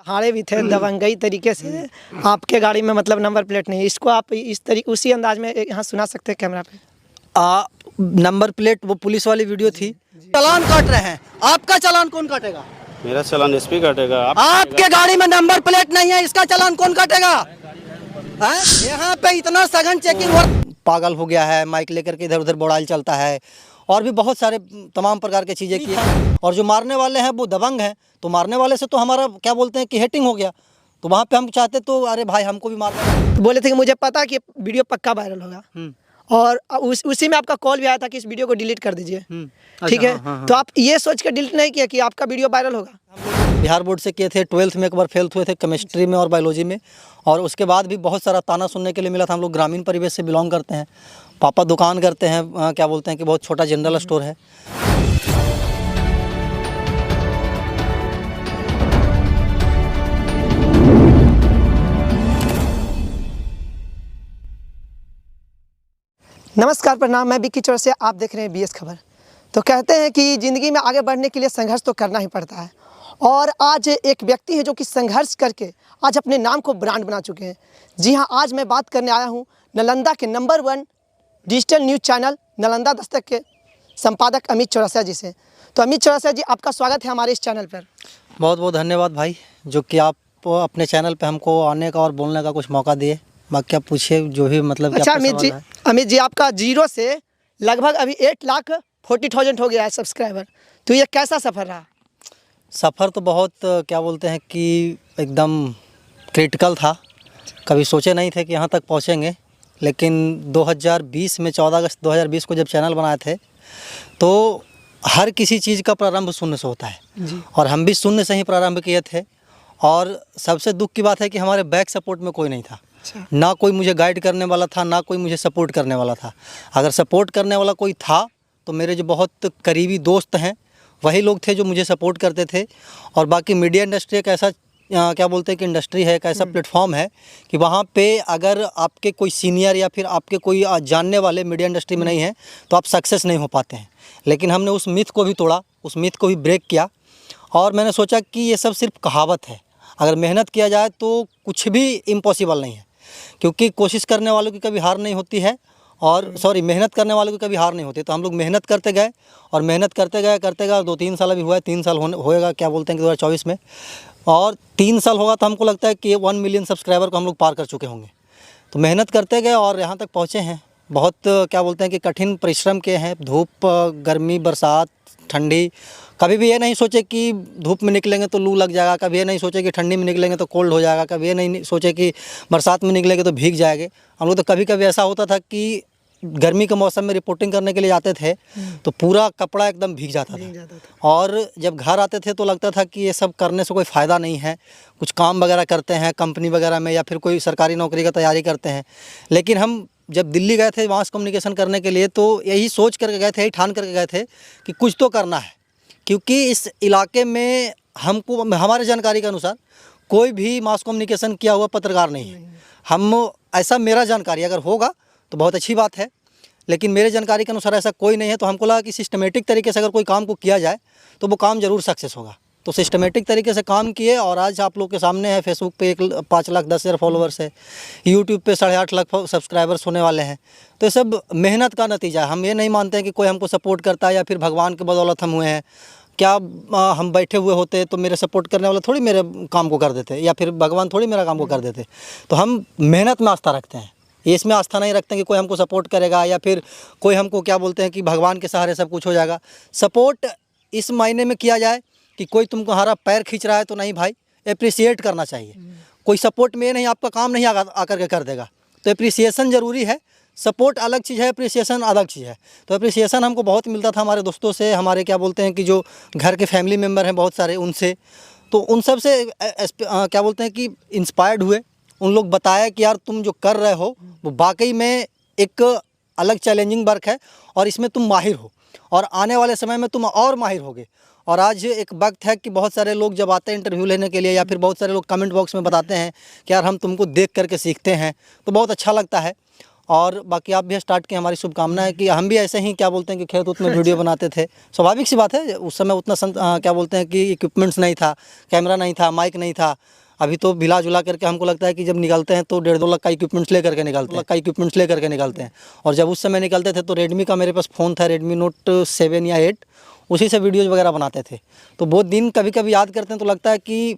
हारे भी थे दबंगई तरीके से। आपके गाड़ी में मतलब नंबर प्लेट नहीं, इसको आप इस तरीके उसी अंदाज में यहाँ सुना सकते हैं कैमरा पे। नंबर प्लेट वो पुलिस वाली वीडियो थी। चालान काट रहे हैं, आपका चालान कौन काटेगा? मेरा चालान एसपी काटेगा। आपके गाड़ी में नंबर प्लेट नहीं है, इसका चालान कौन काटेगा? यहाँ पे इतना सघन चेकिंग हो, पागल हो गया है, माइक लेकर के इधर उधर बोड़ाल चलता है और भी बहुत सारे तमाम प्रकार की चीज़ें की हैं। और जो मारने वाले हैं वो दबंग हैं, तो मारने वाले से तो हमारा क्या बोलते हैं कि हेटिंग हो गया। तो वहाँ पे हम चाहते तो अरे भाई हमको भी मारना। बोले थे कि मुझे पता है कि वीडियो पक्का वायरल होगा और उसी में आपका कॉल भी आया था कि इस वीडियो को डिलीट कर दीजिए। ठीक है, तो आप ये सोच कर डिलीट नहीं किया कि आपका वीडियो वायरल होगा। बिहार बोर्ड से किए थे, 12th में एक बार फेल हुए थे केमिस्ट्री में और बायोलॉजी में, और उसके बाद भी बहुत सारा ताना सुनने के लिए मिला था। हम लोग ग्रामीण परिवेश से बिलोंग करते हैं, पापा दुकान करते हैं, क्या बोलते हैं कि बहुत छोटा जनरल स्टोर है। नमस्कार, प्रणाम, मैं विक्की चौरसिया, आप देख रहे हैं बीएस खबर। तो कहते हैं कि ज़िंदगी में आगे बढ़ने के लिए संघर्ष तो करना ही पड़ता है, और आज एक व्यक्ति है जो कि संघर्ष करके आज अपने नाम को ब्रांड बना चुके हैं। जी हाँ, आज मैं बात करने आया हूँ नालंदा के number 1 digital news channel Nalanda Dastak के संपादक अमित चौरसिया जी से। तो अमित चौरसिया जी, आपका स्वागत है हमारे इस चैनल पर। बहुत बहुत धन्यवाद भाई, जो कि आप अपने चैनल पे हमको आने का और बोलने का कुछ मौका दिए। बाकी आप पूछिए जो भी मतलब। अच्छा अमित जी, आपका 0 से लगभग अभी 8,40,000 हो गया है सब्सक्राइबर। तो ये कैसा सफ़र रहा? सफ़र तो बहुत क्या बोलते हैं कि एकदम क्रिटिकल था। कभी सोचे नहीं थे कि यहाँ तक पहुँचेंगे, लेकिन 2020 में 14 अगस्त 2020 को जब चैनल बनाए थे तो हर किसी चीज़ का प्रारंभ शून्य से होता है जी। और हम भी शून्य से ही प्रारंभ किए थे। और सबसे दुख की बात है कि हमारे बैक सपोर्ट में कोई नहीं था। ना कोई मुझे गाइड करने वाला था, ना कोई मुझे सपोर्ट करने वाला था। अगर सपोर्ट करने वाला कोई था तो मेरे जो बहुत करीबी दोस्त हैं वही लोग थे जो मुझे सपोर्ट करते थे। और बाकी मीडिया इंडस्ट्री एक ऐसा क्या बोलते हैं कि इंडस्ट्री है, एक ऐसा प्लेटफॉर्म है कि वहाँ पे अगर आपके कोई सीनियर या फिर आपके कोई जानने वाले मीडिया इंडस्ट्री में नहीं है तो आप सक्सेस नहीं हो पाते हैं। लेकिन हमने उस मिथ को भी तोड़ा, उस मिथ को भी ब्रेक किया, और मैंने सोचा कि ये सब सिर्फ कहावत है। अगर मेहनत किया जाए तो कुछ भी इम्पॉसिबल नहीं है, क्योंकि कोशिश करने वालों की कभी हार नहीं होती है, और मेहनत करने वालों की कभी हार नहीं होती। तो हम लोग मेहनत करते गए और मेहनत करते गए 2-3 साल अभी हुआ है, 3 साल होएगा क्या बोलते हैं कि 2024 में, और 3 साल होगा तो हमको लगता है कि 1 मिलियन सब्सक्राइबर को हम लोग पार कर चुके होंगे। तो मेहनत करते गए और यहाँ तक पहुँचे हैं। बहुत क्या बोलते हैं कि कठिन परिश्रम के हैं, धूप, गर्मी, बरसात, ठंडी। कभी भी ये नहीं सोचे कि धूप में निकलेंगे तो लू लग जाएगा, कभी ये नहीं सोचे कि ठंडी में निकलेंगे तो कोल्ड हो जाएगा, कभी ये नहीं सोचे कि बरसात में निकलेंगे तो भीग जाएंगे। हम लोग तो कभी कभी ऐसा होता था कि गर्मी के मौसम में रिपोर्टिंग करने के लिए जाते थे तो पूरा कपड़ा एकदम भीग जाता था। और जब घर आते थे तो लगता था कि ये सब करने से कोई फ़ायदा नहीं है, कुछ काम वगैरह करते हैं कंपनी वगैरह में या फिर कोई सरकारी नौकरी का तैयारी करते हैं। लेकिन हम जब दिल्ली गए थे मास कम्युनिकेशन करने के लिए तो यही सोच करके गए थे, यही ठान करके गए थे कि कुछ तो करना है, क्योंकि इस इलाके में हमको हमारे जानकारी के अनुसार कोई भी मास कम्युनिकेशन किया हुआ पत्रकार नहीं है। हम ऐसा मेरा जानकारी, अगर होगा तो बहुत अच्छी बात है, लेकिन मेरे जानकारी के अनुसार ऐसा कोई नहीं है। तो हमको लगा कि सिस्टमेटिक तरीके से अगर कोई काम को किया जाए तो वो काम ज़रूर सक्सेस होगा। तो सिस्टमेटिक तरीके से काम किए और आज आप लोग के सामने है। फेसबुक पे 5,10,000 फॉलोवर्स है, यूट्यूब पे 8.5 लाख सब्सक्राइबर्स होने वाले हैं। तो ये सब मेहनत का नतीजा है। हम ये नहीं मानते हैं कि कोई हमको सपोर्ट करता है या फिर भगवान के बदौलत हम हुए हैं। क्या हम बैठे हुए होते तो मेरे सपोर्ट करने वाले थोड़ी मेरे काम को कर देते, या फिर भगवान थोड़ी मेरा काम को कर देते। तो हम मेहनत में आस्था रखते हैं, इसमें आस्था नहीं रखते हैं कि कोई हमको सपोर्ट करेगा या फिर कोई हमको क्या बोलते हैं कि भगवान के सहारे सब कुछ हो जाएगा। सपोर्ट इस मायने में किया जाए कि कोई तुम्हारा पैर खींच रहा है तो नहीं भाई, एप्रिसिएट करना चाहिए। कोई सपोर्ट में नहीं, आपका काम नहीं आकर के कर देगा। तो एप्रिसिएशन ज़रूरी है। सपोर्ट अलग चीज़ है, एप्रिसिएशन अलग चीज़ है। तो एप्रिसिएशन हमको बहुत मिलता था हमारे दोस्तों से, हमारे क्या बोलते हैं कि जो घर के फैमिली मेम्बर हैं बहुत सारे, उनसे। तो उन सब से क्या बोलते हैं कि इंस्पायर्ड हुए। उन लोग बताया कि यार तुम जो कर रहे हो वो वाकई में एक अलग चैलेंजिंग वर्क है और इसमें तुम माहिर हो, और आने वाले समय में तुम और माहिर होगे। और आज एक वक्त है कि बहुत सारे लोग जब आते हैं इंटरव्यू लेने के लिए, या फिर बहुत सारे लोग कमेंट बॉक्स में बताते हैं कि यार हम तुमको देख करके सीखते हैं, तो बहुत अच्छा लगता है। और बाकी आप भी स्टार्ट किए, हमारी शुभकामनाएं कि हम भी ऐसे ही क्या बोलते हैं कि खेत उत में वीडियो बनाते थे। स्वाभाविक सी बात है, उस समय उतना क्या बोलते हैं कि इक्विपमेंट्स नहीं था, कैमरा नहीं था, माइक नहीं था। अभी तो मिला जुला करके हमको लगता है कि जब निकलते हैं तो 1.5-2 लाख का इक्विपमेंट्स लेकर के निकलते हैं। और जब उस समय निकलते थे तो रेडमी का मेरे पास फ़ोन था, रेडमी नोट 7 या 8, उसी से वीडियोज़ वगैरह बनाते थे। तो वो दिन कभी कभी याद करते हैं तो लगता है कि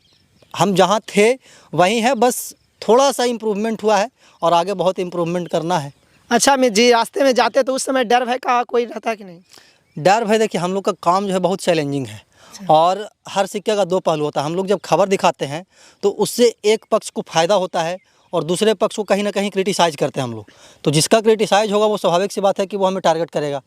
हम जहाँ थे वहीं है, बस थोड़ा सा इम्प्रूवमेंट हुआ है और आगे बहुत इम्प्रूवमेंट करना है। अच्छा अमित जी, रास्ते में जाते तो उस समय डर भय का कोई रहता कि नहीं? डर भय, देखिए हम लोग का काम जो है बहुत चैलेंजिंग है और हर सिक्के का दो पहलू होता है। हम लोग जब खबर दिखाते हैं तो उससे एक पक्ष को फ़ायदा होता है और दूसरे पक्ष को कहीं ना कहीं क्रिटिसाइज़ करते हैं हम लोग। तो जिसका क्रिटिसाइज़ होगा वो स्वाभाविक सी बात है कि वो हमें टारगेट करेगा,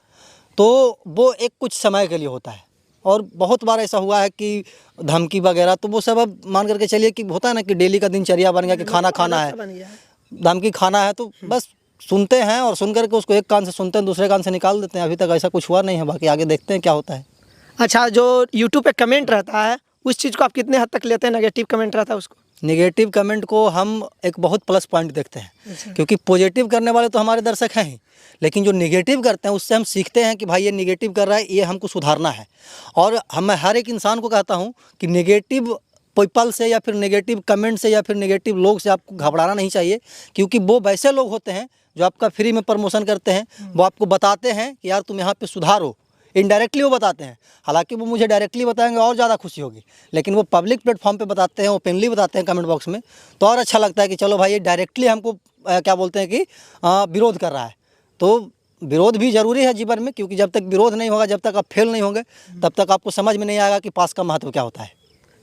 तो वो एक कुछ समय के लिए होता है। और बहुत बार ऐसा हुआ है कि धमकी वगैरह, तो वो सब अब मान करके चलिए कि होता है ना कि डेली का दिनचर्या बन गया कि खाना खाना है, धमकी खाना है, तो बस सुनते हैं और सुन करके उसको एक कान से सुनते हैं, दूसरे कान से निकाल देते हैं। अभी तक ऐसा कुछ हुआ नहीं है, बाकी आगे देखते हैं क्या होता है। अच्छा, जो यूट्यूब पे कमेंट रहता है उस चीज़ को आप कितने हद तक लेते हैं? नेगेटिव कमेंट रहता है उसको? नेगेटिव कमेंट को हम एक बहुत प्लस पॉइंट देखते हैं, क्योंकि पॉजिटिव करने वाले तो हमारे दर्शक हैं ही, लेकिन जो नेगेटिव करते हैं उससे हम सीखते हैं कि भाई ये नेगेटिव कर रहा है, ये हमको सुधारना है। और मैं हर एक इंसान को कहता हूँ कि नेगेटिव पीपल से या फिर नेगेटिव कमेंट से या फिर नेगेटिव लोग से आपको घबराना नहीं चाहिए, क्योंकि वो वैसे लोग होते हैं जो आपका फ्री में प्रमोशन करते हैं। वो आपको बताते हैं कि यार तुम यहाँ पे सुधारो, इनडायरेक्टली वो बताते हैं। हालांकि वो मुझे डायरेक्टली बताएंगे और ज़्यादा खुशी होगी, लेकिन वो पब्लिक प्लेटफॉर्म पे बताते हैं, ओपनली बताते हैं कमेंट बॉक्स में, तो और अच्छा लगता है कि चलो भाई ये डायरेक्टली हमको क्या बोलते हैं कि विरोध कर रहा है। तो विरोध भी ज़रूरी है जीवन में, क्योंकि जब तक विरोध नहीं होगा, जब तक आप फेल नहीं होंगे, तब तक आपको समझ में नहीं आएगा कि पास का महत्व क्या होता है।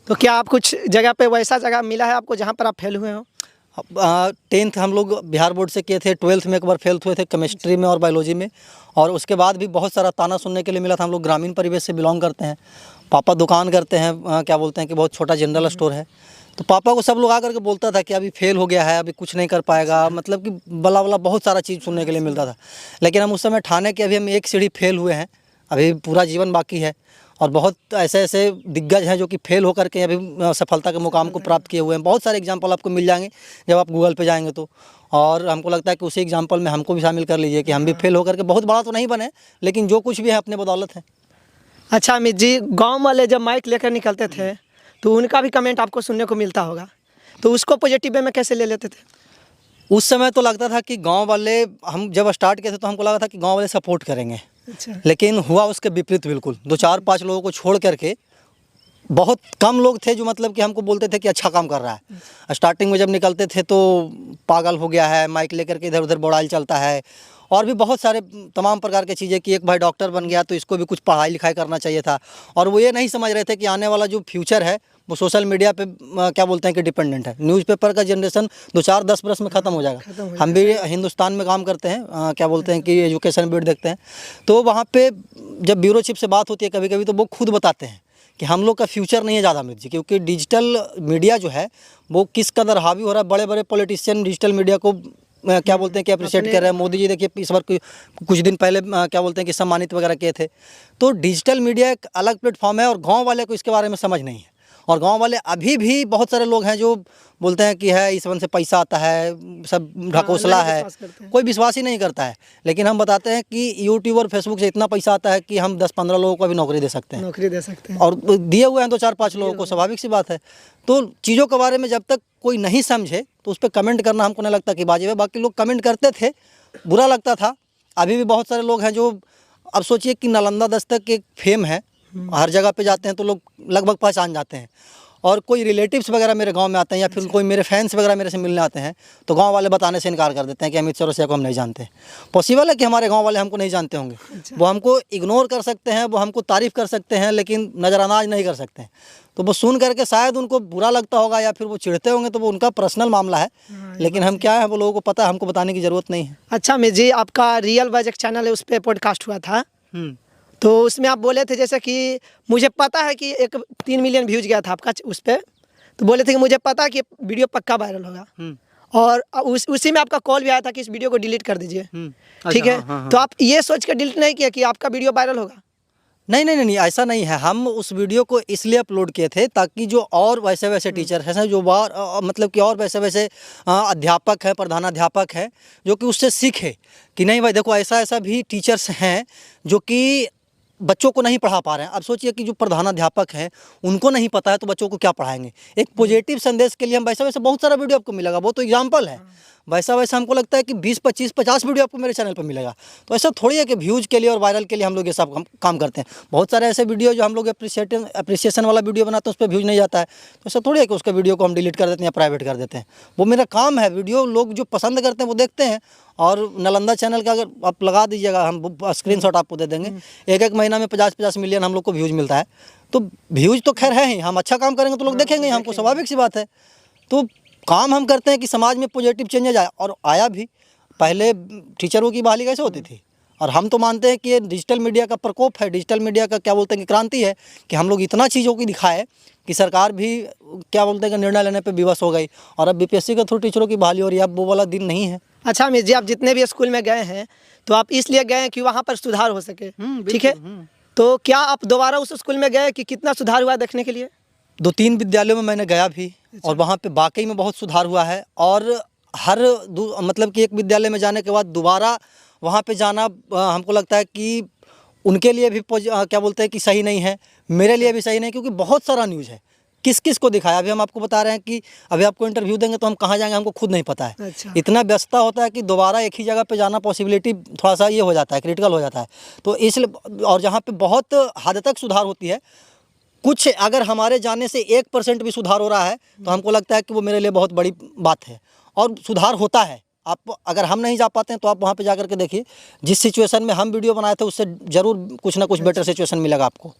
तो क्या आप कुछ जगह पे वैसा जगह मिला है आपको जहाँ पर आप फेल हुए हो? 10th हम लोग बिहार बोर्ड से किए थे, 12th में एक बार फेल हुए थे केमिस्ट्री में और बायोलॉजी में, और उसके बाद भी बहुत सारा ताना सुनने के लिए मिला था। हम लोग ग्रामीण परिवेश से बिलोंग करते हैं, पापा दुकान करते हैं, क्या बोलते हैं कि बहुत छोटा जनरल स्टोर है। तो पापा को सब लोग आकर के बोलता था कि अभी फेल हो गया है, अभी कुछ नहीं कर पाएगा, मतलब कि बला बला बहुत सारा चीज़ सुनने के लिए मिलता था। लेकिन हम उस समय ठाने कि अभी हम एक सीढ़ी फेल हुए हैं, अभी पूरा जीवन बाकी है, और बहुत ऐसे ऐसे दिग्गज हैं जो कि फेल होकर के अभी सफलता के मुकाम को प्राप्त किए हुए हैं। बहुत सारे एग्जाम्पल आपको मिल जाएंगे जब आप गूगल पे जाएंगे तो। और हमको लगता है कि उसी एग्जाम्पल में हमको भी शामिल कर लीजिए कि हम भी फेल होकर के बहुत बड़ा तो नहीं बने, लेकिन जो कुछ भी है अपने बदौलत है। अच्छा अमित जी, गांव वाले जब माइक लेकर निकलते थे तो उनका भी कमेंट आपको सुनने को मिलता होगा, तो उसको पॉजिटिव वे में कैसे ले लेते थे? उस समय तो लगता था कि गांव वाले, हम जब स्टार्ट किए थे तो हमको लगा था कि गांव वाले सपोर्ट करेंगे। अच्छा। लेकिन हुआ उसके विपरीत बिल्कुल। 2-4-5 लोगों को छोड़ करके बहुत कम लोग थे जो मतलब कि हमको बोलते थे कि अच्छा काम कर रहा है। स्टार्टिंग में जब निकलते थे तो पागल हो गया है, माइक लेकर के इधर उधर बोड़ाइल चलता है, और भी बहुत सारे तमाम प्रकार की चीज़ें कि एक भाई डॉक्टर बन गया तो इसको भी कुछ पढ़ाई लिखाई करना चाहिए था। और वो ये नहीं समझ रहे थे कि आने वाला जो फ्यूचर है वो सोशल मीडिया पे क्या बोलते हैं कि डिपेंडेंट है। न्यूज़पेपर का जनरेशन 2-4-10 वर्ष में ख़त्म हो जाएगा। हम भी हिंदुस्तान में काम करते हैं, क्या बोलते हैं कि एजुकेशन बीट देखते हैं, तो वहाँ पे जब ब्यूरो चीफ से बात होती है कभी कभी, तो वो खुद बताते हैं कि हम लोग का फ्यूचर नहीं है ज़्यादा अमित जी, क्योंकि डिजिटल मीडिया जो है वो किस कदर हावी हो रहा है। बड़े बड़े पॉलिटिशियन डिजिटल मीडिया को क्या बोलते हैं कि अप्रिशिएट कर रहे हैं। मोदी जी देखिए इस बार कुछ दिन पहले क्या बोलते हैं कि सम्मानित वगैरह किए थे। तो डिजिटल मीडिया एक अलग प्लेटफॉर्म है और गांव वाले को इसके बारे में समझ नहीं है। और गांव वाले अभी भी बहुत सारे लोग हैं जो बोलते हैं कि है इस वन से पैसा आता है, सब ढकोसला है, कोई विश्वास ही नहीं करता है। लेकिन हम बताते हैं कि यूट्यूब और फेसबुक से इतना पैसा आता है कि हम 10-15 लोगों को भी नौकरी दे सकते हैं, और दिए हुए हैं 2-4-5 लोगों को, स्वाभाविक सी बात है। तो चीज़ों के बारे में जब तक कोई नहीं समझे तो उस पर कमेंट करना हमको नहीं लगता कि वाजिब है। बाकी लोग कमेंट करते थे, बुरा लगता था। अभी भी बहुत सारे लोग हैं जो, अब सोचिए कि नालंदा दस्तक एक फेम है, हर जगह पे जाते हैं तो लोग लगभग पहचान जाते हैं। और कोई रिलेटिव्स वगैरह मेरे गांव में आते हैं या फिर कोई मेरे फैंस वगैरह मेरे से मिलने आते हैं तो गांव वाले बताने से इनकार कर देते हैं कि अमित चौरसिया को हम नहीं जानते। पॉसिबल है कि हमारे गांव वाले हमको नहीं जानते होंगे, वो हमको इग्नोर कर सकते हैं, वो हमको तारीफ़ कर सकते हैं, लेकिन नज़रअंदाज नहीं कर सकते हैं। तो वो सुन करके शायद उनको बुरा लगता होगा या फिर वो चिढ़ते होंगे, तो वो उनका पर्सनल मामला है। लेकिन हम क्या है, वो लोगों को पता है, हमको बताने की ज़रूरत नहीं है। अच्छा अमित जी, आपका रियल वॉइस एक चैनल है, उस पर पॉडकास्ट हुआ था, तो उसमें आप बोले थे जैसे कि मुझे पता है कि 3 मिलियन व्यूज गया था आपका उस पर, तो बोले थे कि मुझे पता है कि वीडियो पक्का वायरल होगा, और उसी में आपका कॉल भी आया था कि इस वीडियो को डिलीट कर दीजिए। ठीक है, हाँ। तो आप ये सोच कर डिलीट नहीं किया कि आपका वीडियो वायरल होगा? नहीं नहीं नहीं नहीं, ऐसा नहीं है। हम उस वीडियो को इसलिए अपलोड किए थे ताकि जो और वैसे वैसे टीचर हैं, जो मतलब कि और वैसे वैसे अध्यापक हैं, प्रधानाध्यापक हैं, जो कि उससे सीखे कि नहीं भाई देखो ऐसा ऐसा भी टीचर्स हैं जो कि बच्चों को नहीं पढ़ा पा रहे हैं। अब सोचिए कि जो प्रधानाध्यापक हैं उनको नहीं पता है तो बच्चों को क्या पढ़ाएंगे। एक पॉजिटिव संदेश के लिए हम वैसा वैसे बहुत सारा वीडियो आपको मिलेगा, वो तो एग्जाम्पल है। वैसा वैसा हमको लगता है कि 20 25 50 वीडियो आपको मेरे चैनल पर मिलेगा। तो ऐसा थोड़ी है कि व्यूज़ के लिए और वायरल के लिए हम लोग ये सब काम करते हैं। बहुत सारे ऐसे वीडियो जो हम लोग अप्रिसिएशन वाला वीडियो बनाते हैं उस पर व्यूज़ नहीं जाता है, तो ऐसा थोड़ी है कि उसका वीडियो को हम डिलीट कर देते हैं या प्राइवेट कर देते हैं। वो मेरा काम है, वीडियो लोग जो पसंद करते हैं वो देखते हैं। और नालंदा चैनल का अगर आप लगा दीजिएगा, हम स्क्रीनशॉट आपको दे देंगे, एक महीना में 50-50 मिलियन हम लोग को व्यूज़ मिलता है। तो व्यूज़ तो खैर है ही, हम अच्छा काम करेंगे तो लोग देखेंगे, हमको स्वाभाविक सी बात है। तो काम हम करते हैं कि समाज में पॉजिटिव चेंजेज आए, और आया भी। पहले टीचरों की बहाली कैसे होती थी, और हम तो मानते हैं कि ये डिजिटल मीडिया का प्रकोप है, डिजिटल मीडिया का क्या बोलते हैं कि क्रांति है, कि हम लोग इतना चीज़ों की दिखाए कि सरकार भी क्या बोलते हैं कि निर्णय लेने पे विवश हो गई। और अब बीपीएससी के थ्रू टीचरों की बहाली हो रही है, अब वो वाला दिन नहीं है। अच्छा अमित जी, आप जितने भी स्कूल में गए हैं तो आप इसलिए गए हैं कि वहाँ पर सुधार हो सके, ठीक है। तो क्या आप दोबारा उस स्कूल में गए कि कितना सुधार हुआ देखने के लिए? 2-3 विद्यालयों में मैंने गया भी, और वहाँ पे वाकई में बहुत सुधार हुआ है। और हर मतलब कि एक विद्यालय में जाने के बाद दोबारा वहाँ पे जाना हमको लगता है कि उनके लिए भी क्या बोलते हैं कि सही नहीं है, मेरे लिए भी सही नहीं, क्योंकि बहुत सारा न्यूज़ है। किस किस को दिखाया, अभी हम आपको बता रहे हैं कि अभी आपको इंटरव्यू देंगे तो हम कहाँ जाएंगे हमको खुद नहीं पता है। अच्छा। इतना व्यस्तता होता है कि दोबारा एक ही जगह पे जाना पॉसिबिलिटी थोड़ा सा ये हो जाता है, क्रिटिकल हो जाता है। तो इसलिए, और जहाँ पे बहुत हद तक सुधार होती है, कुछ अगर हमारे जाने से 1% भी सुधार हो रहा है तो हमको लगता है कि वो मेरे लिए बहुत बड़ी बात है। और सुधार होता है। आप अगर हम नहीं जा पाते हैं तो आप वहाँ पे जा कर के देखिए, जिस सिचुएशन में हम वीडियो बनाए थे उससे ज़रूर कुछ ना कुछ बेटर सिचुएशन मिलेगा आपको।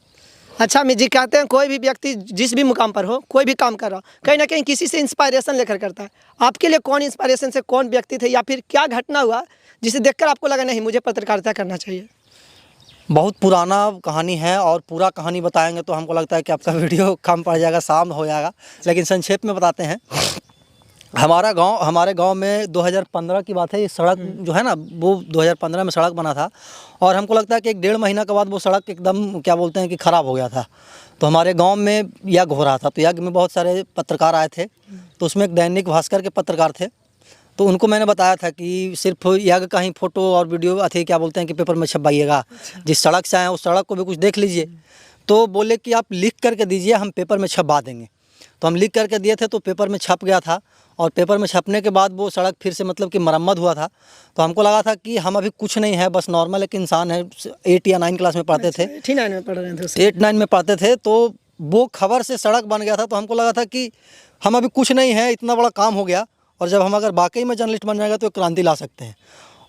अच्छा अमित जी, कहते हैं कोई भी व्यक्ति जिस भी मुकाम पर हो, कोई भी काम कर रहा हो, कहीं ना कहीं किसी से इंस्पायरेशन लेकर करता है। आपके लिए कौन इंस्पायरेशन से कौन व्यक्ति थे, या फिर क्या घटना हुआ जिसे देखकर आपको लगा नहीं मुझे पत्रकारिता करना चाहिए? बहुत पुराना कहानी है, और पूरा कहानी बताएंगे तो हमको लगता है कि आपका वीडियो कम पड़ जाएगा, शाम हो जाएगा। लेकिन संक्षेप में बताते हैं। हमारे गांव में 2015 की बात है, ये सड़क जो है ना वो 2015 में सड़क बना था, और हमको लगता है कि 1-1.5 महीना के बाद वो सड़क एकदम क्या बोलते हैं कि ख़राब हो गया था। तो हमारे गांव में यज्ञ हो रहा था, तो यज्ञ में बहुत सारे पत्रकार आए थे। तो उसमें एक दैनिक भास्कर के पत्रकार थे, तो उनको मैंने बताया था कि सिर्फ यज्ञ का ही फ़ोटो और वीडियो अथी क्या बोलते हैं कि पेपर में छपवाइएगा, जिस सड़क से आए उस सड़क को भी कुछ देख लीजिए। तो बोले कि आप लिख करके दीजिए, हम पेपर में छपवा देंगे। तो हम लिख करके दिए थे, तो पेपर में छप गया था, और पेपर में छपने के बाद वो सड़क फिर से मतलब कि मरम्मत हुआ था। तो हमको लगा था कि हम अभी कुछ नहीं है, बस नॉर्मल एक इंसान है। 8 या 9 क्लास में पढ़ते थे, 89 में पढ़ रहे थे, 8-9 में पढ़ते थे। तो वो खबर से सड़क बन गया था, तो हमको लगा था कि हम अभी कुछ नहीं है, इतना बड़ा काम हो गया, और जब हम अगर वाकई में जर्नलिस्ट बन जाएंगे तो क्रांति ला सकते हैं।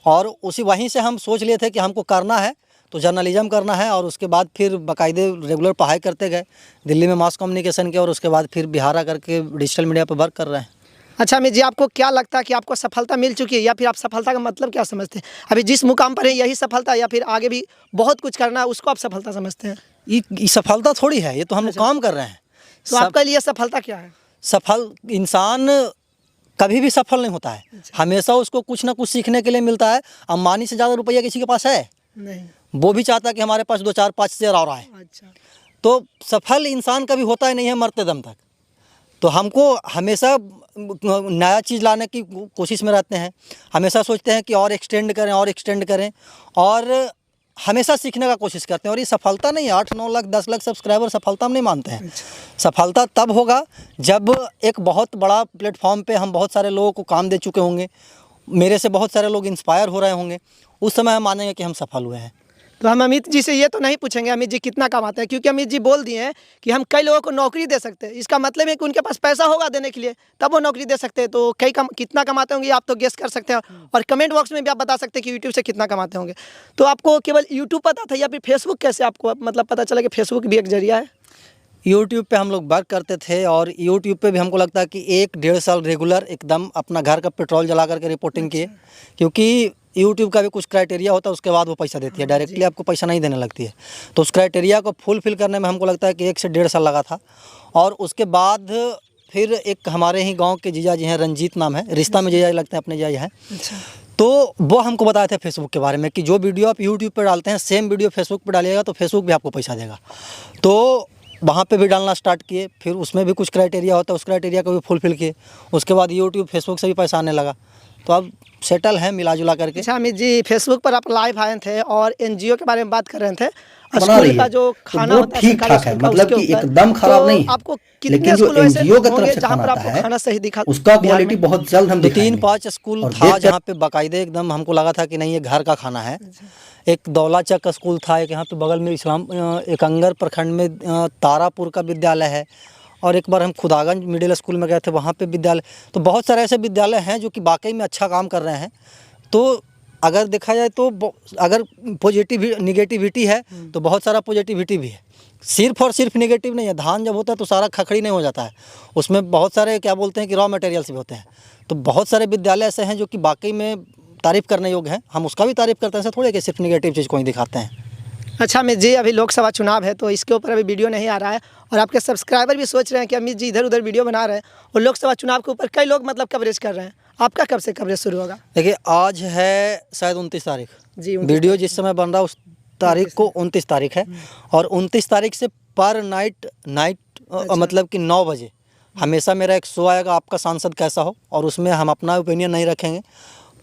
और उसी वहीं से हम सोच लिए थे कि हमको करना है तो जर्नलिज्म करना है, और उसके बाद फिर बाकायदे रेगुलर पढ़ाई करते गए दिल्ली में मास कम्युनिकेशन के, और उसके बाद फिर बिहार आकर के डिजिटल मीडिया पर वर्क कर रहे हैं। अच्छा अमित जी, आपको क्या लगता है कि आपको सफलता मिल चुकी है, या फिर आप सफलता का मतलब क्या समझते हैं? अभी जिस मुकाम पर है यही सफलता, या फिर आगे भी बहुत कुछ करना है उसको आप सफलता समझते हैं? ये सफलता थोड़ी है, ये तो हम लोग काम कर रहे हैं। तो आपके लिए सफलता क्या है? सफल इंसान कभी भी सफल नहीं होता है, हमेशा उसको कुछ ना कुछ सीखने के लिए मिलता है। अंबानी से ज़्यादा रुपया किसी के पास है नहीं, वो भी चाहता है कि हमारे पास 2-4-5 शेयर और आए। अच्छा। तो सफल इंसान कभी होता ही नहीं है मरते दम तक। तो हमको हमेशा नया चीज़ लाने की कोशिश में रहते हैं, हमेशा सोचते हैं कि और एक्सटेंड करें और एक्सटेंड करें, और हमेशा सीखने का कोशिश करते हैं। और ये सफलता नहीं है, 8-9 लाख 10 लाख सब्सक्राइबर सफलता हम नहीं मानते हैं। सफलता तब होगा जब एक बहुत बड़ा प्लेटफॉर्म पे हम बहुत सारे लोगों को काम दे चुके होंगे, मेरे से बहुत सारे लोग इंस्पायर हो रहे होंगे, उस समय हम मानेंगे कि हम सफल हुए हैं। तो हम अमित जी से ये तो नहीं पूछेंगे अमित जी कितना कमाते हैं, क्योंकि अमित जी बोल दिए हैं कि हम कई लोगों को नौकरी दे सकते हैं। इसका मतलब है कि उनके पास पैसा होगा देने के लिए, तब वो नौकरी दे सकते हैं। तो कितना कमाते होंगे आप तो गेस कर सकते हैं, और कमेंट बॉक्स में भी आप बता सकते हैं कि यूट्यूब से कितना कमाते होंगे। तो आपको केवल यूट्यूब पता था, या फिर फेसबुक कैसे आपको मतलब पता चला कि फेसबुक भी एक जरिया है? यूट्यूब पे हम लोग वर्क करते थे, और यूट्यूब पे भी हमको लगता है कि 1-1.5 साल रेगुलर एकदम अपना घर का पेट्रोल जला करके रिपोर्टिंग किए, क्योंकि यूट्यूब का भी कुछ क्राइटेरिया होता है, उसके बाद वो पैसा देती है, डायरेक्टली आपको पैसा नहीं देने लगती है। तो उस क्राइटेरिया को फुलफिल करने में हमको लगता है कि 1 से 1.5 साल लगा था। और उसके बाद फिर एक हमारे ही गाँव के जीजा जी हैं, रंजीत नाम है, रिश्ता में जीजा लगते हैं, अपने जीजा हैं। तो वो हमको बताए थे फेसबुक के बारे में कि जो वीडियो आप यूट्यूब पर डालते हैं सेम वीडियो फेसबुक पर डालिएगा तो फेसबुक भी आपको पैसा देगा। तो वहाँ पे भी डालना स्टार्ट किए, फिर उसमें भी कुछ क्राइटेरिया होता है, उस क्राइटेरिया को भी फुलफिल किए। उसके बाद यूट्यूब फेसबुक से भी पैसा आने लगा, तो अब सेटल है मिला जुला करके। अच्छा अमित जी, फेसबुक पर आप लाइव आए थे और एनजीओ के बारे में बात कर रहे थे। बना स्कूल रही का है जो तो खाना वो होता है ठीक सरकारी ठाक है, स्कूल का, मतलब उसके कि ऊपर एकदम खराब तो नहीं है। आपको कितने लेकिन जो स्कूलों ऐसे एनजीओ की होंगे तरफ से जहाँ पर खाना आपको आता है खाना सही दिखा उसका बिहार क्वालिटी में? बहुत जल्द हम तो दिखाएंगे। 3-5 स्कूल और था देख जहाँ पे बाकायदे एकदम हमको लगा था कि नहीं ये घर का खाना है। एक दौलाचक का स्कूल था, एक यहाँ पे बगल में एक अंगर प्रखंड में तारापुर का विद्यालय है, और एक बार हम खुदागंज मिडिल स्कूल में गए थे, वहाँ पे विद्यालय। तो बहुत सारे ऐसे विद्यालय हैं जो कि वाकई में अच्छा काम कर रहे हैं। तो अगर देखा जाए तो अगर निगेटिविटी है तो बहुत सारा पॉजिटिविटी भी है, सिर्फ और सिर्फ नेगेटिव नहीं है। धान जब होता है तो सारा खखड़ी नहीं हो जाता है, उसमें बहुत सारे क्या बोलते हैं कि रॉ मटेरियल्स भी होते हैं। तो बहुत सारे विद्यालय ऐसे हैं जो कि वाकई में तारीफ़ करने योग्य हैं, हम उसका भी तारीफ़ करते हैं। ऐसा थोड़े कि सिर्फ नेगेटिव चीज़ को ही दिखाते हैं। अच्छा अमित जी, अभी लोकसभा चुनाव है तो इसके ऊपर अभी वीडियो नहीं आ रहा है, और आपके सब्सक्राइबर भी सोच रहे हैं कि अमित जी इधर उधर वीडियो बना रहे हैं, और लोकसभा चुनाव के ऊपर कई लोग मतलब कवरेज कर रहे हैं। आपका कब से कवरेज शुरू होगा? देखिए आज है शायद 29 तारीख जी, 29 वीडियो जिस समय बन रहा है उस तारीख को 29 तारीख है, और 29 तारीख से पर नाइट मतलब कि 9 बजे हमेशा मेरा एक शो आएगा, आपका सांसद कैसा हो, और उसमें हम अपना ओपिनियन नहीं रखेंगे,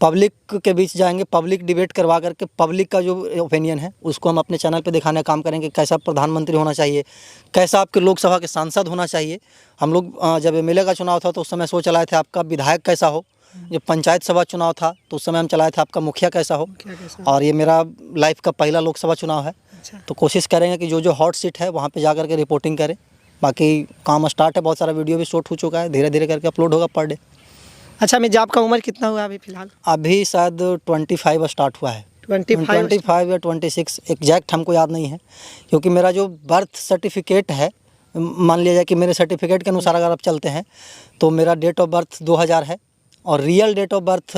पब्लिक के बीच जाएंगे, पब्लिक डिबेट करवा करके पब्लिक का जो ओपिनियन है उसको हम अपने चैनल पे दिखाने का काम करेंगे। कैसा प्रधानमंत्री होना चाहिए, कैसा आपके लोकसभा के सांसद होना चाहिए। हम लोग जब एमएलए का चुनाव था तो उस समय शो चलाए थे आपका विधायक कैसा हो, जब पंचायत सभा चुनाव था तो उस समय हम चलाए थे आपका मुखिया कैसा हो, और ये मेरा लाइफ का पहला लोकसभा चुनाव है। तो कोशिश करेंगे कि जो जो हॉट सीट है वहाँ पर जा करके रिपोर्टिंग करें। बाकी काम स्टार्ट है, बहुत सारा वीडियो भी शूट हो चुका है, धीरे धीरे करके अपलोड होगा पर डे। अच्छा अमित जी, आपका उम्र कितना हुआ अभी फिलहाल? अभी शायद 25 स्टार्ट हुआ है, 25 या 26 एग्जैक्ट हमको याद नहीं है, क्योंकि मेरा जो बर्थ सर्टिफिकेट है, मान लिया जाए कि मेरे सर्टिफिकेट के अनुसार अगर आप चलते हैं तो मेरा डेट ऑफ बर्थ 2000 है, और रियल डेट ऑफ बर्थ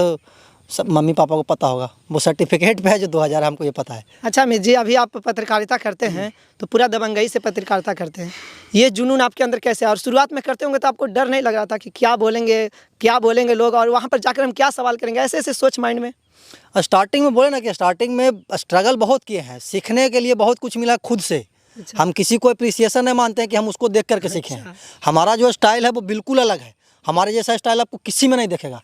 सब मम्मी पापा को पता होगा, वो सर्टिफिकेट पे है जो 2000 है, हमको ये पता है। अच्छा अमित जी, अभी आप पत्रकारिता करते हैं तो पूरा दबंगई से पत्रकारिता करते हैं, ये जुनून आपके अंदर कैसे है? और शुरुआत में करते होंगे तो आपको डर नहीं लग रहा था कि क्या बोलेंगे लोग, और वहाँ पर जाकर हम क्या सवाल करेंगे, ऐसे ऐसे सोच माइंड में? स्टार्टिंग में बोले ना कि स्टार्टिंग में स्ट्रगल बहुत किए हैं, सीखने के लिए बहुत कुछ मिला खुद से। हम किसी को अप्रिसिएशन नहीं मानते हैं कि हम उसको देख करके सीखें। हमारा जो स्टाइल है वो बिल्कुल अलग है, हमारे जैसा स्टाइल आपको किसी में नहीं दिखेगा।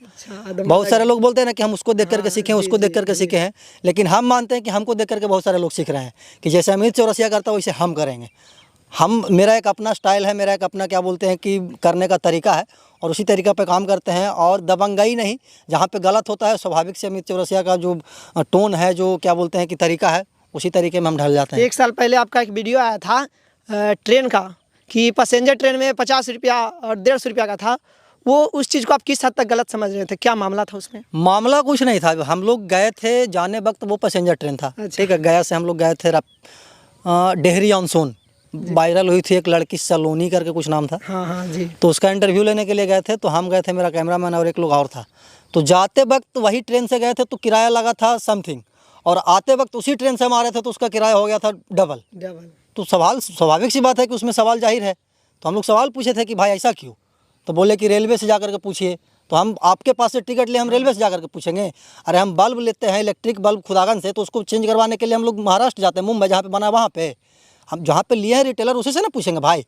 बहुत सारे लोग बोलते हैं ना कि हम उसको देख करके सीखें, उसको देख करके सीखे हैं, लेकिन हम मानते हैं कि हमको देख करके बहुत सारे लोग सीख रहे हैं कि जैसे अमित चौरसिया करता है वैसे हम करेंगे। मेरा एक अपना स्टाइल है, मेरा एक अपना क्या बोलते हैं कि करने का तरीका है, और उसी तरीका पे काम करते हैं। और दबंगई नहीं, जहाँ पे गलत होता है स्वाभाविक से अमित चौरसिया का जो टोन है, जो क्या बोलते हैं कि तरीका है, उसी तरीके में हम ढल जाते हैं। 1 साल पहले आपका एक वीडियो आया था ट्रेन का, कि पैसेंजर ट्रेन में 50 रुपया और 150 रुपया का था, वो उस चीज़ को आप किस हद तक गलत समझ रहे थे? क्या मामला था उसमें? मामला कुछ नहीं था, हम लोग गए थे जाने वक्त वो पैसेंजर ट्रेन था। ठीक है, गया से हम लोग गए थे डेहरी ऑन सोन, वायरल हुई थी एक लड़की सलोनी करके कुछ नाम था। हाँ जी। तो उसका इंटरव्यू लेने के लिए गए थे, तो हम गए थे, मेरा कैमरामैन और एक लोग और था। तो जाते वक्त वही ट्रेन से गए थे तो किराया लगा था समथिंग, और आते वक्त उसी ट्रेन से हम आ रहे थे तो उसका किराया हो गया था डबल। तो सवाल स्वाभाविक सी बात है कि उसमें सवाल जाहिर है। तो हम लोग सवाल पूछे थे कि भाई ऐसा क्यों, तो बोले कि रेलवे से जाकर के पूछिए। तो हम आपके पास से टिकट ले, हम रेलवे से जाकर के पूछेंगे? अरे हम बल्ब लेते हैं इलेक्ट्रिक बल्ब खुदागंज से, तो उसको चेंज करवाने के लिए हम लोग महाराष्ट्र जाते हैं, मुंबई जहाँ पे बना है वहाँ पे। हम जहाँ पे लिए हैं रिटेलर उसी से ना पूछेंगे भाई।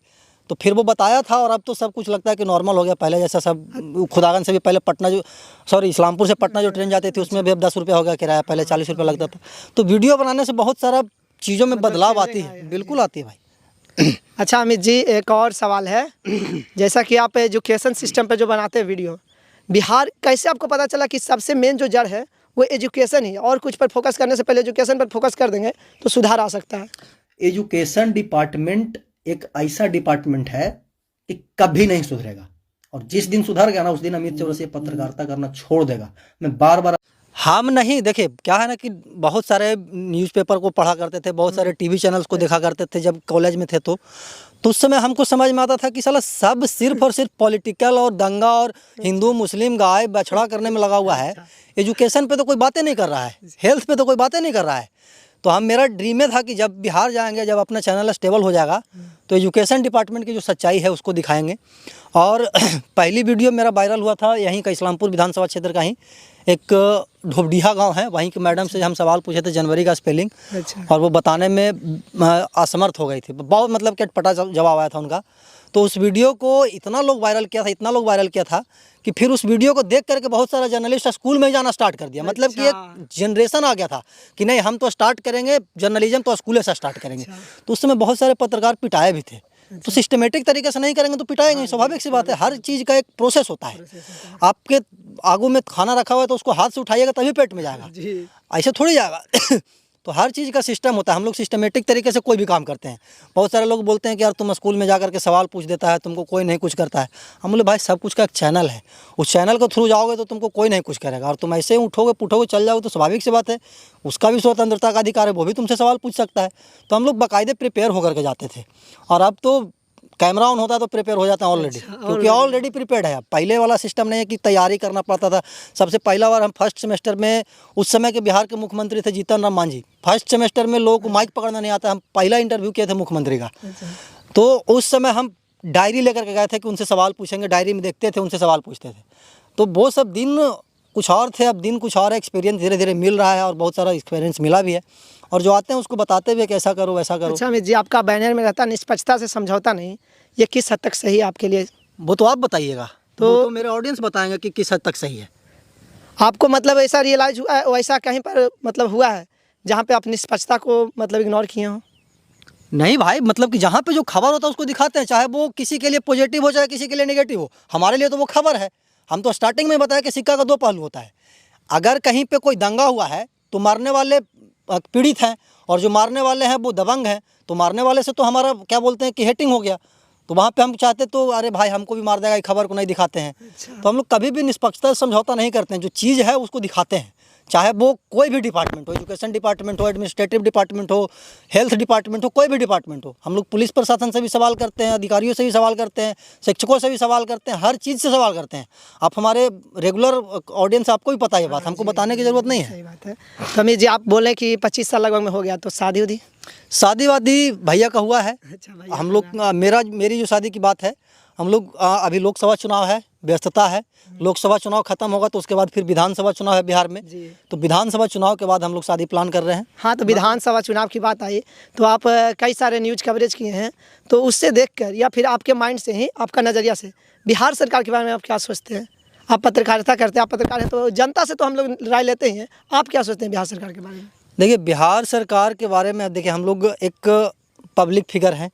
तो फिर वो बताया था, और अब तो सब कुछ लगता है कि नॉर्मल हो गया, पहले जैसा सब। खुदागंज से भी पहले इस्लामपुर से पटना जो ट्रेन जाती थी उसमें भी अब 10 रुपये हो गया किराया, पहले 40 रुपये लगता था। तो वीडियो बनाने से बहुत सारा चीज़ों में बदलाव आती है, बिल्कुल आती है भाई। अच्छा अमित जी, एक और सवाल है, जैसा कि आप एजुकेशन सिस्टम पे जो बनाते हैं वीडियो, बिहार कैसे आपको पता चला कि सबसे मेन जो जड़ है वो एजुकेशन ही, और कुछ पर फोकस करने से पहले एजुकेशन पर फोकस कर देंगे तो सुधार आ सकता है? एजुकेशन डिपार्टमेंट एक ऐसा डिपार्टमेंट है कि कभी नहीं सुधरेगा, और जिस दिन सुधर गया ना उस दिन अमित चौरसिया पत्रकारिता करना छोड़ देगा। मैं बार बार हम नहीं, देखिए क्या है ना कि बहुत सारे न्यूज़पेपर को पढ़ा करते थे, बहुत सारे टीवी चैनल्स को देखा करते थे जब कॉलेज में थे। तो उस समय हमको समझ में आता था कि साला सब सिर्फ और सिर्फ पॉलिटिकल और दंगा और हिंदू मुस्लिम गाय बछड़ा करने में लगा हुआ है। एजुकेशन पे तो कोई बातें नहीं कर रहा है, हेल्थ पे तो कोई बातें नहीं कर रहा है। तो हम मेरा ड्रीम में था कि जब बिहार जाएंगे, जब अपना चैनल स्टेबल हो जाएगा तो एजुकेशन डिपार्टमेंट की जो सच्चाई है उसको दिखाएंगे। और पहली वीडियो मेरा वायरल हुआ था यहीं का, इस्लामपुर विधानसभा क्षेत्र का ही एक ढोबडिहा गांव है, वहीं के मैडम से हम सवाल पूछे थे जनवरी का स्पेलिंग, और वो बताने में असमर्थ हो गई थी। बहुत मतलब चटपटा जवाब आया था उनका। तो उस वीडियो को इतना लोग वायरल किया था, इतना लोग वायरल किया था कि फिर उस वीडियो को देख करके बहुत सारा जर्नलिस्ट स्कूल में जाना स्टार्ट कर दिया। मतलब कि एक जनरेशन आ गया था कि नहीं, हम तो स्टार्ट करेंगे जर्नलिज्म तो स्कूल से स्टार्ट करेंगे। तो उस समय बहुत सारे पत्रकार पिटाए भी थे। तो सिस्टमेटिक तरीके से नहीं करेंगे तो पिटाएंगे, स्वाभाविक सी बात है। हर चीज़ का एक प्रोसेस होता है। आपके आगू में खाना रखा हुआ है तो उसको हाथ से उठाइएगा तभी पेट में जाएगा, ऐसे थोड़ी जाएगा। तो हर चीज़ का सिस्टम होता है। हम लोग सिस्टमेटिक तरीके से कोई भी काम करते हैं। बहुत सारे लोग बोलते हैं कि यार तुम स्कूल में जाकर के सवाल पूछ देता है, तुमको कोई नहीं कुछ करता है। हम बोले भाई सब कुछ का एक चैनल है, उस चैनल के थ्रू जाओगे तो तुमको कोई नहीं कुछ करेगा, और तुम ऐसे उठोगे पुठोगे चल जाओगे तो स्वाभाविक सी बात है, उसका भी स्वतंत्रता का अधिकार है, वो भी तुमसे सवाल पूछ सकता है। तो हम लोग बाकायदे प्रिपेयर होकर के जाते थे। और अब तो कैमरा ऑन होता है तो प्रिपेयर हो जाता है ऑलरेडी, क्योंकि ऑलरेडी प्रिपेयर्ड है। पहले वाला सिस्टम नहीं है कि तैयारी करना पड़ता था। सबसे पहला बार हम फर्स्ट सेमेस्टर में, उस समय के बिहार के मुख्यमंत्री थे जीतन राम मांझी। फर्स्ट सेमेस्टर में लोगों को माइक पकड़ना नहीं आता, हम पहला इंटरव्यू किए थे मुख्यमंत्री का। तो उस समय हम डायरी लेकर के गए थे कि उनसे सवाल पूछेंगे, डायरी में देखते थे, उनसे सवाल पूछते थे। तो वो सब दिन कुछ और थे, अब दिन कुछ और है। एक्सपीरियंस धीरे धीरे मिल रहा है और बहुत सारा एक्सपीरियंस मिला भी है, और जो आते हैं उसको बताते भी है कि ऐसा करो वैसा करो। अच्छा अमित जी, आपका बैनर में रहता निष्पक्षता से समझौता नहीं, ये किस हद तक सही है आपके लिए? वो तो आप बताइएगा, तो मेरे ऑडियंस बताएंगे कि किस हद तक सही है। आपको मतलब ऐसा रियलाइज हुआ है, वैसा कहीं पर मतलब हुआ है जहाँ पे आप निष्पक्षता को मतलब इग्नोर किए हो? नहीं भाई, मतलब कि जहाँ पे जो खबर होता है उसको दिखाते हैं, चाहे वो किसी के लिए पॉजिटिव हो चाहे किसी के लिए नेगेटिव हो। हमारे लिए तो वो खबर है। हम तो स्टार्टिंग में बताया कि सिक्का का दो पहलू होता है। अगर कहीं पे कोई दंगा हुआ है तो मारने वाले पीड़ित हैं और जो मारने वाले हैं वो दबंग हैं, तो मारने वाले से तो हमारा क्या बोलते हैं कि हेटिंग हो गया। तो वहाँ पे हम चाहते तो अरे भाई हमको भी मार देगा, ये खबर को नहीं दिखाते हैं। तो हम लोग कभी भी निष्पक्षता समझौता नहीं करते हैं, जो चीज़ है उसको दिखाते हैं, चाहे वो कोई भी डिपार्टमेंट हो, एजुकेशन डिपार्टमेंट हो, एडमिनिस्ट्रेटिव डिपार्टमेंट हो, हेल्थ डिपार्टमेंट हो, कोई भी डिपार्टमेंट हो। हम लोग पुलिस प्रशासन से भी सवाल करते हैं, अधिकारियों से भी सवाल करते हैं, शिक्षकों से भी सवाल करते हैं, हर चीज़ से सवाल करते हैं। आप हमारे रेगुलर ऑडियंस, आपको भी पता है बात, हमको बताने की ज़रूरत नहीं है। सही बात है। तो अमित जी, आप बोले कि 25 साल लगभग में हो गया, तो शादी उदी? शादी वादी भैया का हुआ है। अच्छा भैया, हम लोग मेरी जो शादी की बात है, हम लोग अभी लोकसभा चुनाव है, व्यस्तता है। लोकसभा चुनाव खत्म होगा तो उसके बाद फिर विधानसभा चुनाव है बिहार में। तो विधानसभा चुनाव के बाद हम लोग शादी प्लान कर रहे हैं। हाँ, तो विधानसभा चुनाव की बात आई तो आप कई सारे न्यूज़ कवरेज किए हैं, तो उससे देखकर या फिर आपके माइंड से ही, आपका नज़रिया से बिहार सरकार के बारे में आप क्या सोचते हैं? आप पत्रकारिता करते हैं, आप पत्रकार हैं, तो जनता से तो हम लोग राय लेते ही हैं। आप क्या सोचते हैं बिहार सरकार के बारे में? देखिए, बिहार सरकार के बारे में देखिए, हम लोग एक पब्लिक फिगर हैं,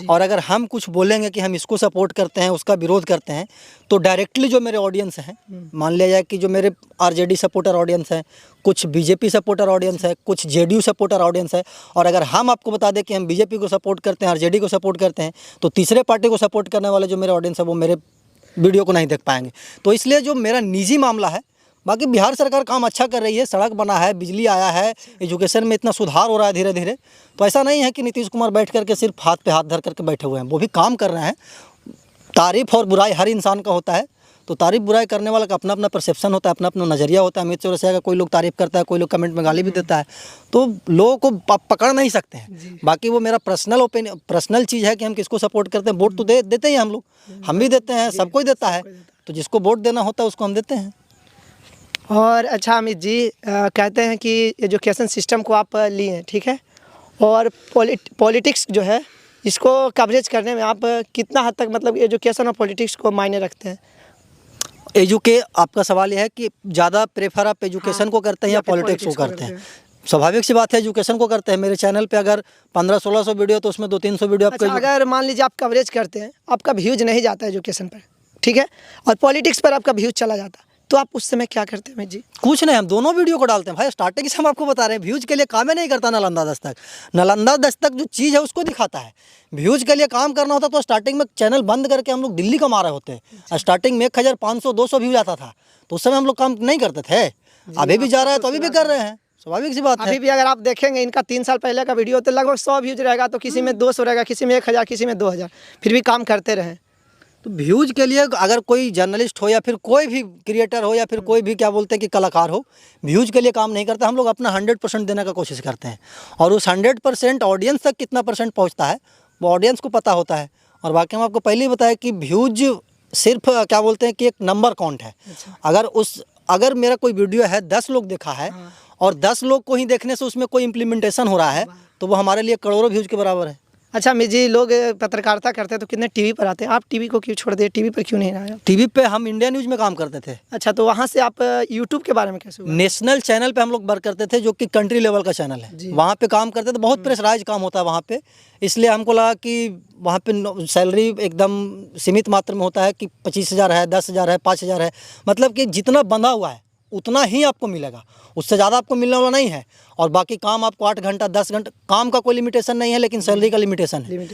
और अगर हम कुछ बोलेंगे कि हम इसको सपोर्ट करते हैं, उसका विरोध करते हैं, तो डायरेक्टली जो मेरे ऑडियंस हैं, मान लिया जाए कि जो मेरे आरजेडी सपोर्टर ऑडियंस हैं, कुछ बीजेपी सपोर्टर ऑडियंस है, कुछ जेडीयू सपोर्टर ऑडियंस है, और अगर हम आपको बता दें कि हम बीजेपी को सपोर्ट करते हैं, आरजेडी को सपोर्ट करते हैं, तो तीसरे पार्टी को सपोर्ट करने वाले जो मेरे ऑडियंस है वो मेरे वीडियो को नहीं देख पाएंगे। तो इसलिए जो मेरा निजी मामला है, बाकी बिहार सरकार काम अच्छा कर रही है, सड़क बना है, बिजली आया है, एजुकेशन में इतना सुधार हो रहा है धीरे धीरे। तो ऐसा नहीं है कि नीतीश कुमार बैठ करके सिर्फ हाथ पे हाथ धर करके बैठे हुए हैं, वो भी काम कर रहे हैं। तारीफ़ और बुराई हर इंसान का होता है, तो तारीफ़ बुराई करने वाला का अपना अपना परसेप्शन होता है, अपना अपना नज़रिया होता है। अमित चौरसिया का कोई लोग तारीफ़ करता है, कोई लोग कमेंट में गाली भी देता है, तो लोगों को पकड़ नहीं सकते हैं। बाकी वो मेरा पर्सनल ओपिनियन, पर्सनल चीज़ है कि हम किसको सपोर्ट करते हैं। वोट तो देते ही हम लोग, हम भी देते हैं, सब कोई देता है, तो जिसको वोट देना होता है उसको हम देते हैं। और अच्छा अमित जी, कहते हैं कि एजुकेशन सिस्टम को आप लिए हैं, ठीक है, और पॉलिटिक्स जो है इसको कवरेज करने में आप कितना हद तक मतलब एजुकेशन और पॉलिटिक्स को मायने रखते हैं? आपका सवाल यह है कि ज़्यादा प्रेफर आप एजुकेशन को करते हैं या पॉलिटिक्स को करते हैं? स्वाभाविक सी बात है, एजुकेशन को करते हैं। मेरे चैनल पे अगर 1500-1600 वीडियो तो उसमें 200-300 वीडियो आपको। अच्छा, अगर मान लीजिए आप कवरेज करते हैं, आपका व्यूज नहीं जाता एजुकेशन पर, ठीक है, और पॉलिटिक्स पर आपका व्यूज चला जाता, तो आप उस समय क्या करते हैं अमित जी? कुछ नहीं, हम दोनों वीडियो को डालते हैं भाई। स्टार्टिंग से हम आपको बता रहे हैं, व्यूज के लिए काम ही नहीं करता नालंदा दस्तक। नालंदा दस्तक जो चीज़ है उसको दिखाता है। व्यूज के लिए काम करना होता तो स्टार्टिंग में चैनल बंद करके हम लोग दिल्ली कमा रहे होते। स्टार्टिंग में 1500-200 व्यूज आता था, तो उस समय हम लोग काम नहीं करते थे। अभी भी जा रहा है तो अभी भी कर रहे हैं, स्वाभाविक सी बात है। अभी भी अगर आप देखेंगे इनका 3 साल पहले का वीडियो तो लगभग 100 व्यूज रहेगा, तो किसी में 200 रहेगा, किसी में 1000, किसी में 2000, फिर भी काम करते रहे। तो व्यूज के लिए अगर कोई जर्नलिस्ट हो या फिर कोई भी क्रिएटर हो या फिर कोई भी क्या बोलते हैं कि कलाकार हो, व्यूज के लिए काम नहीं करता। हम लोग अपना 100% देने का कोशिश करते हैं और उस 100% ऑडियंस तक कितना परसेंट पहुंचता है वो ऑडियंस को पता होता है। और बाकी हम आपको पहले ही बताया कि व्यूज सिर्फ क्या बोलते हैं कि एक नंबर काउंट है। अगर मेरा कोई वीडियो है 10 लोग देखा है और 10 लोग को ही देखने से उसमें कोई इम्प्लीमेंटेशन हो रहा है तो वो हमारे लिए करोड़ों व्यूज के बराबर है। अच्छा अमित जी, लोग पत्रकारिता करते हैं तो कितने टीवी पर आते हैं, आप टीवी को क्यों छोड़ दिए, टीवी पर क्यों नहीं आए? टीवी पे हम इंडिया न्यूज़ में काम करते थे। अच्छा, तो वहाँ से आप यूट्यूब के बारे में कैसे हुआ? नेशनल चैनल पे हम लोग वर्क करते थे जो कि कंट्री लेवल का चैनल है, वहाँ पे काम करते थे। बहुत प्रेशराइज काम होता है वहाँ पे, इसलिए हमको लगा कि वहाँ पे सैलरी एकदम सीमित मात्रा में होता है कि 25,000 है, 10,000 है, 5,000 है, मतलब कि जितना बंधा हुआ है उतना ही आपको मिलेगा, उससे ज़्यादा आपको मिलने वाला नहीं है। और बाकी काम आपको 8 घंटा 10 घंटा, काम का कोई लिमिटेशन नहीं है लेकिन सैलरी का लिमिटेशन है।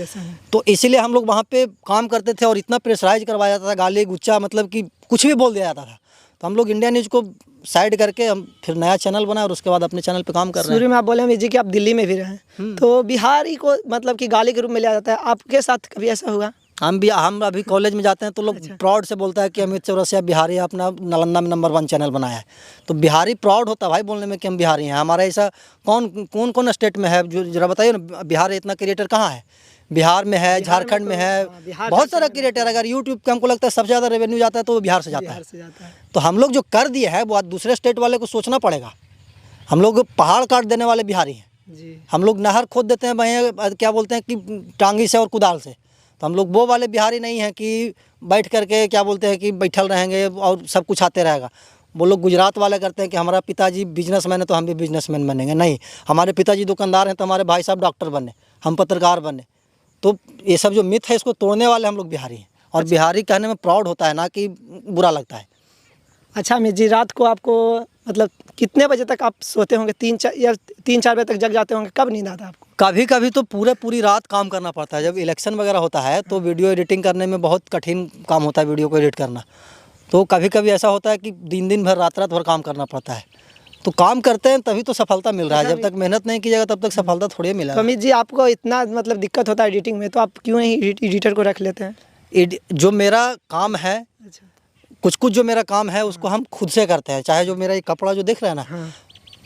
तो इसीलिए हम लोग वहाँ पे काम करते थे और इतना प्रेशराइज करवाया जाता था, गाली गुच्चा, मतलब कि कुछ भी बोल दिया जाता था। तो हम लोग इंडिया न्यूज़ को साइड करके हम फिर नया चैनल बनाया और उसके बाद अपने चैनल पे काम कर रहे हैं। शुरू में आप बोले अमित जी कि आप दिल्ली में भी रहे, तो बिहारी को मतलब कि गाली के रूप में लिया जाता है, आपके साथ कभी ऐसा हुआ? हम अभी कॉलेज में जाते हैं तो लोग प्राउड से बोलता है कि अमित चौरसिया बिहारी है, अपना नालंदा में नंबर 1 चैनल बनाया है। तो बिहारी प्राउड होता है भाई बोलने में कि हम बिहारी हैं। हमारा ऐसा कौन स्टेट में है जो जरा बताइए ना, बिहार इतना क्रिएटर कहाँ है? बिहार में है, झारखंड में है, बहुत सारा क्रिएटर। अगर यूट्यूब पे हमको लगता है सबसे ज़्यादा रेवेन्यू जाता है तो वो बिहार से जाता है। तो हम लोग जो कर दिए है वो आज दूसरे स्टेट वाले को सोचना पड़ेगा। हम लोग पहाड़ काट देने वाले बिहारी हैं, हम लोग नहर खोद देते हैं भाई, क्या बोलते हैं कि टांगी से और कुदाल से। तो हम लोग वो वाले बिहारी नहीं हैं कि बैठ करके क्या बोलते हैं कि बैठल रहेंगे और सब कुछ आते रहेगा। वो लोग गुजरात वाले करते हैं कि हमारा पिताजी बिजनेसमैन है तो हम भी बिजनेसमैन बनेंगे। नहीं, हमारे पिताजी दुकानदार हैं तो हमारे भाई साहब डॉक्टर बने, हम पत्रकार बने। तो ये सब जो मिथ है इसको तोड़ने वाले हम लोग बिहारी हैं। और बिहारी कहने में प्राउड होता है, ना कि बुरा लगता है। अच्छा अमित जी, रात को आपको मतलब कितने बजे तक आप सोते होंगे? 3-4 बजे तक जग जाते होंगे, कब नींद आता है आपको? कभी कभी तो पूरी रात काम करना पड़ता है। जब इलेक्शन वगैरह होता है तो वीडियो एडिटिंग करने में बहुत कठिन काम होता है, वीडियो को एडिट करना। तो कभी कभी ऐसा होता है कि दिन भर रात भर काम करना पड़ता है। तो काम करते हैं तभी तो सफलता मिल रहा है। जब तक मेहनत नहीं कीजिएगा तब तक सफलता थोड़ी मिलेगा। अमित जी, आपको इतना मतलब दिक्कत होता है एडिटिंग में, तो आप क्यों नहीं एडिटर को रख लेते हैं? जो मेरा काम है, कुछ जो मेरा काम है उसको हम खुद से करते हैं। चाहे जो मेरा ये कपड़ा जो दिख रहा है ना,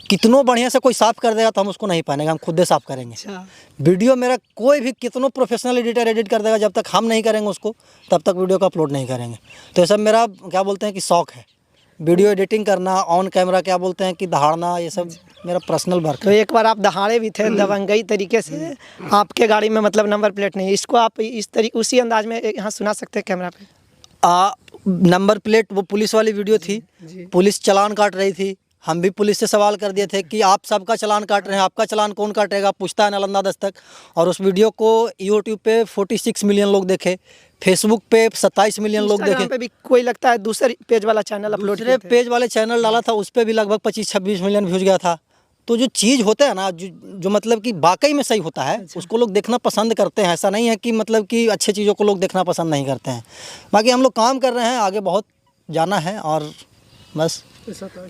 कितनों बढ़िया से कोई साफ़ कर देगा तो हम उसको नहीं पहनेंगे, हम खुद से साफ़ करेंगे। वीडियो मेरा कोई भी कितनों प्रोफेशनल एडिटर एडिट कर देगा, जब तक हम नहीं करेंगे उसको तब तक वीडियो को अपलोड नहीं करेंगे। तो ये सब मेरा क्या बोलते हैं कि शौक़ है, वीडियो एडिटिंग करना, ऑन कैमरा क्या बोलते हैं कि दहाड़ना, ये सब मेरा पर्सनल वर्क तो है। एक बार आप दहाड़े भी थे दबंगई तरीके से, आपके गाड़ी में मतलब नंबर प्लेट नहीं, इसको आप इस तरीके उसी अंदाज में यहाँ सुना सकते हैं कैमरा पे? नंबर प्लेट वो पुलिस वाली वीडियो थी, पुलिस चालान काट रही थी। हम भी पुलिस से सवाल कर दिए थे कि आप सबका चालान काट रहे हैं, आपका चालान कौन काटेगा, पूछता है नालंदा दस्तक। और उस वीडियो को यूट्यूब पे 46 मिलियन लोग देखे, फेसबुक पे 27 मिलियन लोग देखे। पे भी कोई लगता है दूसरे पेज वाला चैनल अपलोड, दूसरे पेज वाले चैनल डाला था, उस पर भी लगभग 25-26 मिलियन व्यूज गया था। तो जो चीज़ होता है ना, जो मतलब कि वाकई में सही होता है, उसको लोग देखना पसंद करते हैं। ऐसा नहीं है कि मतलब कि अच्छे चीज़ों को लोग देखना पसंद नहीं करते हैं। बाकी हम लोग काम कर रहे हैं, आगे बहुत जाना है और बस।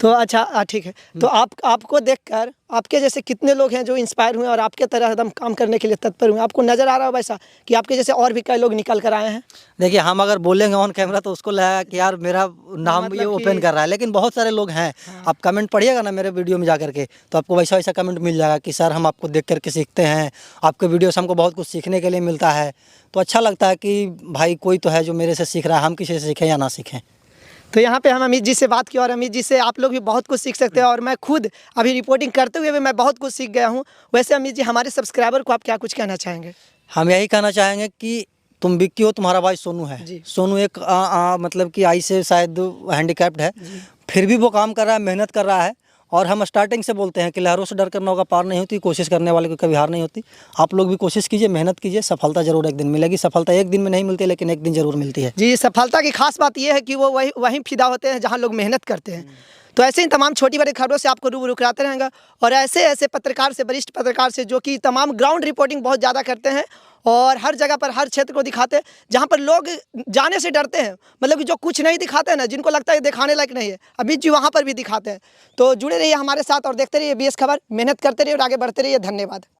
तो अच्छा ठीक है। तो आपको देखकर आपके जैसे कितने लोग हैं जो इंस्पायर हुए और आपके तरह एकदम काम करने के लिए तत्पर हुए? आपको नज़र आ रहा है वैसा कि आपके जैसे और भी कई लोग निकल कर आए हैं? देखिए, हम अगर बोलेंगे ऑन कैमरा तो उसको लगेगा कि यार मेरा नाम मतलब ये ओपन कर रहा है, लेकिन बहुत सारे लोग हैं। आप कमेंट पढ़िएगा ना मेरे वीडियो में जा करके, तो आपको वैसा वैसा कमेंट मिल जाएगा कि सर हम आपको देख करके सीखते हैं, आपके वीडियो से हमको बहुत कुछ सीखने के लिए मिलता है। तो अच्छा लगता है कि भाई कोई तो है जो मेरे से सीख रहा है, हम किसी से सीखें या ना सीखें। तो यहाँ पे हम अमित जी से बात की और अमित जी से आप लोग भी बहुत कुछ सीख सकते हैं। और मैं खुद अभी रिपोर्टिंग करते हुए भी मैं बहुत कुछ सीख गया हूँ। वैसे अमित जी, हमारे सब्सक्राइबर को आप क्या कुछ कहना चाहेंगे? हम यही कहना चाहेंगे कि तुम विक्की हो, तुम्हारा भाई सोनू है। सोनू एक मतलब कि आई से शायद हैंडीकैप्ड है, फिर भी वो काम कर रहा है, मेहनत कर रहा है। और हम स्टार्टिंग से बोलते हैं कि लहरों से डर कर नौका पार नहीं होती, कोशिश करने वाले को कभी हार नहीं होती। आप लोग भी कोशिश कीजिए, मेहनत कीजिए, सफलता जरूर एक दिन मिलेगी। सफलता एक दिन में नहीं मिलती, लेकिन एक दिन जरूर मिलती है। जी, सफलता की खास बात यह है कि वो वहीं फिदा होते हैं जहाँ लोग मेहनत करते हैं। तो ऐसे ही तमाम छोटी बड़ी खबरों से आपको रूबरू कराते रहेंगे और ऐसे पत्रकार से, वरिष्ठ पत्रकार से, जो कि तमाम ग्राउंड रिपोर्टिंग बहुत ज़्यादा करते हैं और हर जगह पर हर क्षेत्र को दिखाते हैं जहाँ पर लोग जाने से डरते हैं। मतलब कि जो कुछ नहीं दिखाते हैं ना, जिनको लगता है दिखाने लायक नहीं है, अमित जी वहाँ पर भी दिखाते हैं। तो जुड़े रहिए हमारे साथ और देखते रहिए BS खबर। मेहनत करते रहिए और आगे बढ़ते रहिए। धन्यवाद।